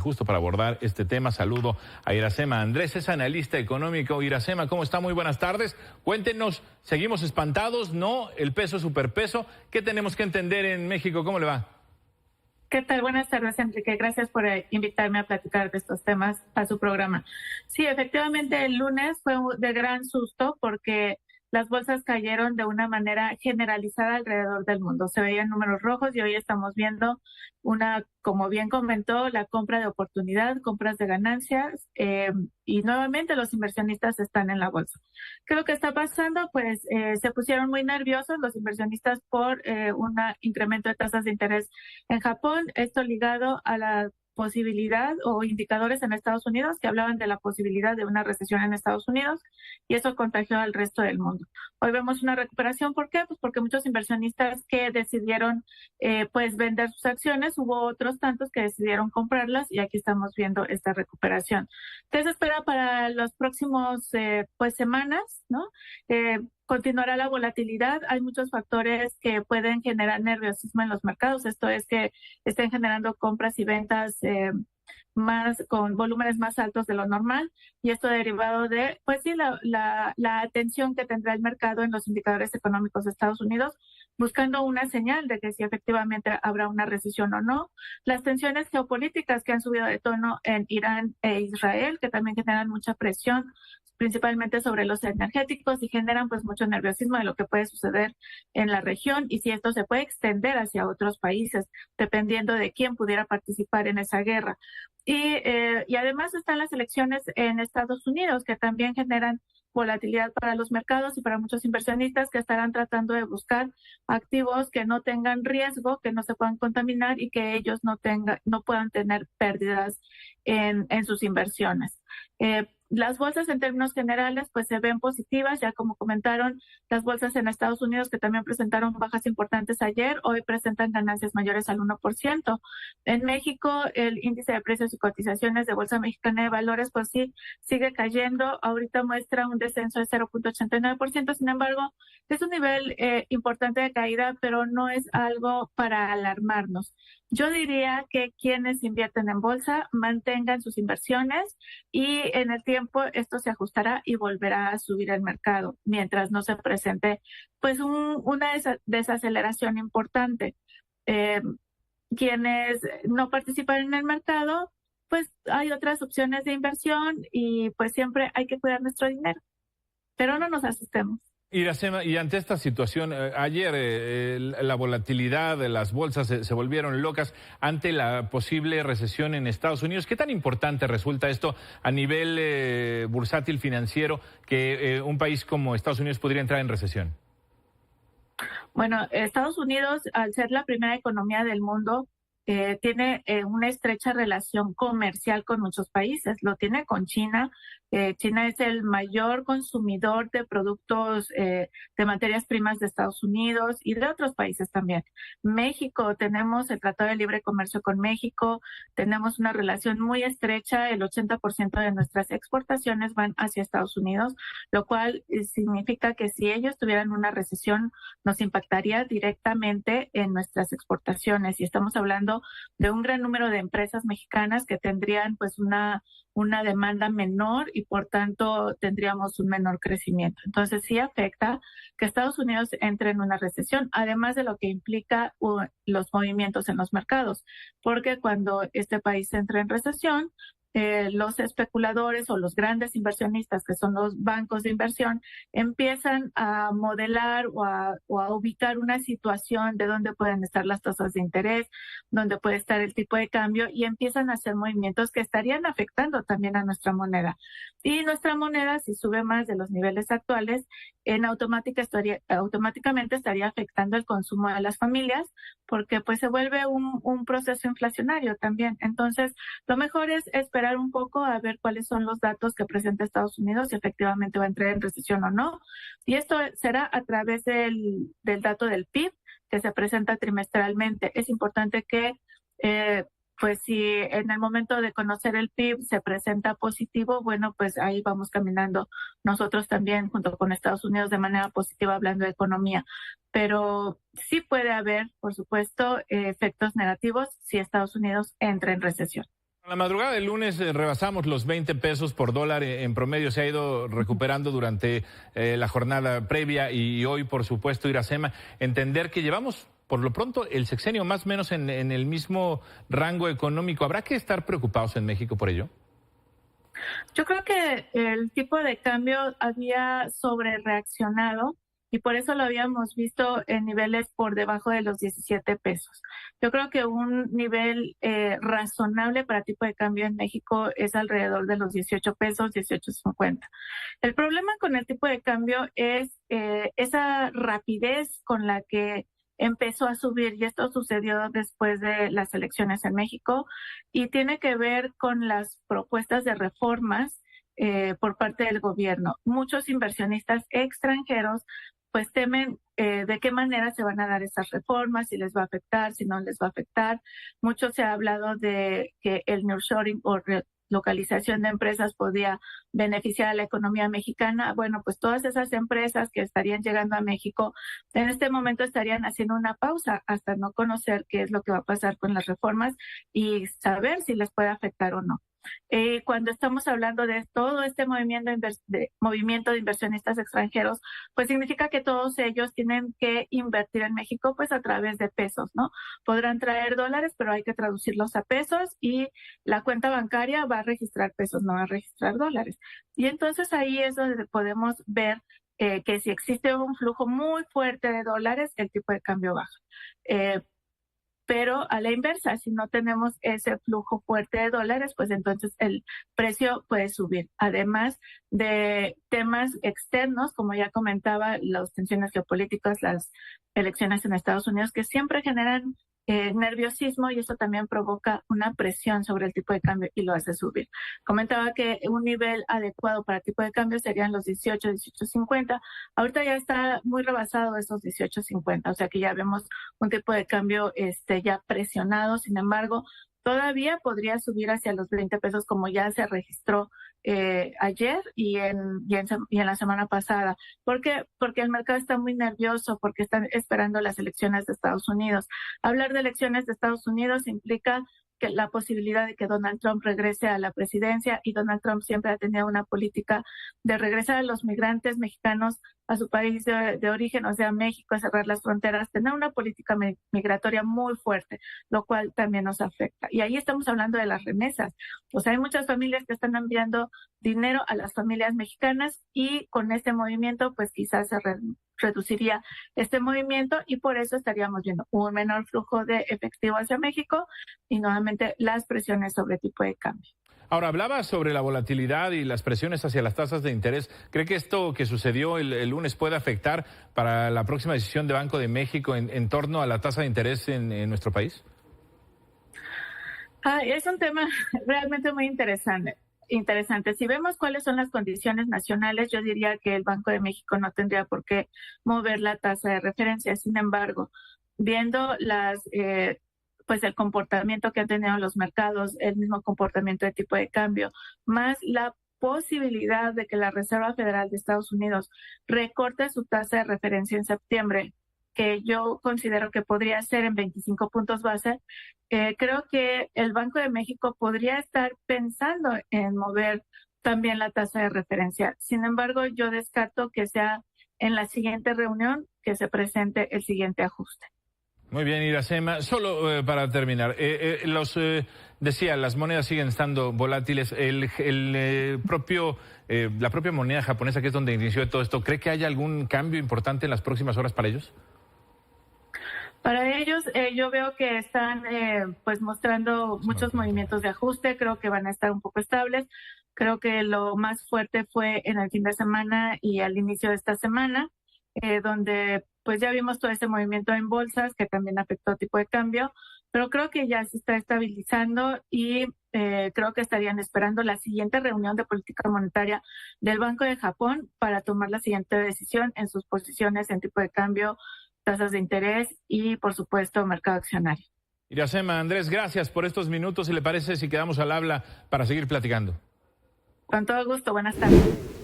Justo para abordar este tema, saludo a Iracema Andrés, es analista económico. Iracema, ¿cómo está? Muy buenas tardes. Cuéntenos, ¿seguimos espantados? ¿No? ¿El peso, superpeso? ¿Qué tenemos que entender en México? ¿Cómo le va? ¿Qué tal? Buenas tardes, Enrique. Gracias por invitarme a platicar de estos temas a su programa. Sí, efectivamente, el lunes fue de gran susto porque las bolsas cayeron de una manera generalizada alrededor del mundo. Se veían números rojos y hoy estamos viendo como bien comentó, la compra de oportunidad, compras de ganancias, y nuevamente los inversionistas están en la bolsa. ¿Qué es lo que está pasando? Pues se pusieron muy nerviosos los inversionistas por un incremento de tasas de interés en Japón, esto ligado a la posibilidad o indicadores en Estados Unidos que hablaban de la posibilidad de una recesión en Estados Unidos y eso contagió al resto del mundo. Hoy vemos una recuperación. ¿Por qué? Pues porque muchos inversionistas que decidieron pues vender sus acciones, hubo otros tantos que decidieron comprarlas y aquí estamos viendo esta recuperación. ¿Qué se espera para los próximos pues semanas, ¿no? Continuará la volatilidad. Hay muchos factores que pueden generar nerviosismo en los mercados. Esto es que estén generando compras y ventas más con volúmenes más altos de lo normal y esto derivado de, pues sí, la atención que tendrá el mercado en los indicadores económicos de Estados Unidos, buscando una señal de que si efectivamente habrá una recesión o no. Las tensiones geopolíticas que han subido de tono en Irán e Israel, que también generan mucha presión, principalmente sobre los energéticos y generan pues mucho nerviosismo de lo que puede suceder en la región y si esto se puede extender hacia otros países, dependiendo de quién pudiera participar en esa guerra. Y además están las elecciones en Estados Unidos que también generan volatilidad para los mercados y para muchos inversionistas que estarán tratando de buscar activos que no tengan riesgo, que no se puedan contaminar y que ellos no puedan tener pérdidas en sus inversiones. Las bolsas en términos generales pues se ven positivas, ya como comentaron, las bolsas en Estados Unidos que también presentaron bajas importantes ayer, hoy presentan ganancias mayores al 1%. En México el índice de precios y cotizaciones de Bolsa Mexicana de Valores pues sí sigue cayendo, ahorita muestra un descenso de 0.89%, sin embargo es un nivel importante de caída, pero no es algo para alarmarnos. Yo diría que quienes invierten en bolsa mantengan sus inversiones y en el tiempo esto se ajustará y volverá a subir el mercado mientras no se presente pues una desaceleración importante. Quienes no participan en el mercado, pues hay otras opciones de inversión y pues siempre hay que cuidar nuestro dinero, pero no nos asustemos. Iracema, y ante esta situación, ayer la volatilidad de las bolsas se volvieron locas ante la posible recesión en Estados Unidos. ¿Qué tan importante resulta esto a nivel bursátil financiero que un país como Estados Unidos podría entrar en recesión? Bueno, Estados Unidos, al ser la primera economía del mundo, tiene una estrecha relación comercial con muchos países. Lo tiene con China. China es el mayor consumidor de productos de materias primas de Estados Unidos y de otros países también. México, tenemos el Tratado de Libre Comercio con México, tenemos una relación muy estrecha, el 80% de nuestras exportaciones van hacia Estados Unidos, lo cual significa que si ellos tuvieran una recesión nos impactaría directamente en nuestras exportaciones y estamos hablando de un gran número de empresas mexicanas que tendrían pues una demanda menor y por tanto tendríamos un menor crecimiento. Entonces sí afecta que Estados Unidos entre en una recesión, además de lo que implica los movimientos en los mercados, porque cuando este país entra en recesión, los especuladores o los grandes inversionistas, que son los bancos de inversión, empiezan a modelar o a ubicar una situación de dónde pueden estar las tasas de interés, dónde puede estar el tipo de cambio y empiezan a hacer movimientos que estarían afectando también a nuestra moneda. Y nuestra moneda, si sube más de los niveles actuales, automáticamente estaría afectando el consumo de las familias porque pues se vuelve un proceso inflacionario también. Entonces, lo mejor es esperar un poco a ver cuáles son los datos que presenta Estados Unidos, si efectivamente va a entrar en recesión o no. Y esto será a través del dato del PIB que se presenta trimestralmente. Es importante que pues si en el momento de conocer el PIB se presenta positivo, bueno, pues ahí vamos caminando nosotros también junto con Estados Unidos de manera positiva hablando de economía. Pero sí puede haber, por supuesto, efectos negativos si Estados Unidos entra en recesión. A la madrugada del lunes rebasamos los 20 pesos por dólar en promedio. Se ha ido recuperando durante la jornada previa y hoy, por supuesto, Iracema, entender que llevamos por lo pronto el sexenio más o menos en el mismo rango económico. ¿Habrá que estar preocupados en México por ello? Yo creo que el tipo de cambio había sobre reaccionado y por eso lo habíamos visto en niveles por debajo de los 17 pesos. Yo creo que un nivel razonable para tipo de cambio en México es alrededor de los 18 pesos, 18.50. El problema con el tipo de cambio es esa rapidez con la que empezó a subir, y esto sucedió después de las elecciones en México, y tiene que ver con las propuestas de reformas por parte del gobierno. Muchos inversionistas extranjeros pues temen de qué manera se van a dar esas reformas, si les va a afectar, si no les va a afectar. Mucho se ha hablado de que el nearshoring o localización de empresas podía beneficiar a la economía mexicana. Bueno, pues todas esas empresas que estarían llegando a México en este momento estarían haciendo una pausa hasta no conocer qué es lo que va a pasar con las reformas y saber si les puede afectar o no. Cuando estamos hablando de todo este movimiento de inversionistas extranjeros, pues significa que todos ellos tienen que invertir en México pues a través de pesos, ¿no? Podrán traer dólares, pero hay que traducirlos a pesos y la cuenta bancaria va a registrar pesos, no va a registrar dólares. Y entonces ahí es donde podemos ver que si existe un flujo muy fuerte de dólares, el tipo de cambio baja. Pero a la inversa, si no tenemos ese flujo fuerte de dólares, pues entonces el precio puede subir. Además de temas externos, como ya comentaba, las tensiones geopolíticas, las elecciones en Estados Unidos, que siempre generan nerviosismo y eso también provoca una presión sobre el tipo de cambio y lo hace subir. Comentaba que un nivel adecuado para tipo de cambio serían los 18, 18.50. Ahorita ya está muy rebasado esos 18.50, o sea que ya vemos un tipo de cambio ya presionado. Sin embargo, todavía podría subir hacia los 20 pesos como ya se registró ayer y en la semana pasada. ¿Por qué? Porque el mercado está muy nervioso, porque están esperando las elecciones de Estados Unidos. Hablar de elecciones de Estados Unidos implica que la posibilidad de que Donald Trump regrese a la presidencia, y Donald Trump siempre ha tenido una política de regresar a los migrantes mexicanos a su país de origen, o sea, México, a cerrar las fronteras, tener una política migratoria muy fuerte, lo cual también nos afecta. Y ahí estamos hablando de las remesas. O sea, hay muchas familias que están enviando dinero a las familias mexicanas y con este movimiento, pues quizás se reduciría este movimiento y por eso estaríamos viendo un menor flujo de efectivo hacia México y nuevamente las presiones sobre tipo de cambio. Ahora, hablaba sobre la volatilidad y las presiones hacia las tasas de interés. ¿Cree que esto que sucedió el lunes puede afectar para la próxima decisión de Banco de México en torno a la tasa de interés en nuestro país? Es un tema realmente muy interesante. Si vemos cuáles son las condiciones nacionales, yo diría que el Banco de México no tendría por qué mover la tasa de referencia. Sin embargo, viendo pues el comportamiento que han tenido los mercados, el mismo comportamiento de tipo de cambio, más la posibilidad de que la Reserva Federal de Estados Unidos recorte su tasa de referencia en septiembre, que yo considero que podría ser en 25 puntos base, creo que el Banco de México podría estar pensando en mover también la tasa de referencia. Sin embargo, yo descarto que sea en la siguiente reunión que se presente el siguiente ajuste. Muy bien, Iracema. Solo para terminar, decía, las monedas siguen estando volátiles. La propia moneda japonesa, que es donde inició todo esto, ¿cree que haya algún cambio importante en las próximas horas para ellos? Para ellos, yo veo que están pues mostrando muchos movimientos de ajuste. Creo que van a estar un poco estables. Creo que lo más fuerte fue en el fin de semana y al inicio de esta semana, donde pues ya vimos todo este movimiento en bolsas que también afectó tipo de cambio, pero creo que ya se está estabilizando y creo que estarían esperando la siguiente reunión de política monetaria del Banco de Japón para tomar la siguiente decisión en sus posiciones en tipo de cambio, tasas de interés y, por supuesto, mercado accionario. Iracema, Andrés, gracias por estos minutos. ¿Y le parece si quedamos al habla para seguir platicando? Con todo gusto. Buenas tardes.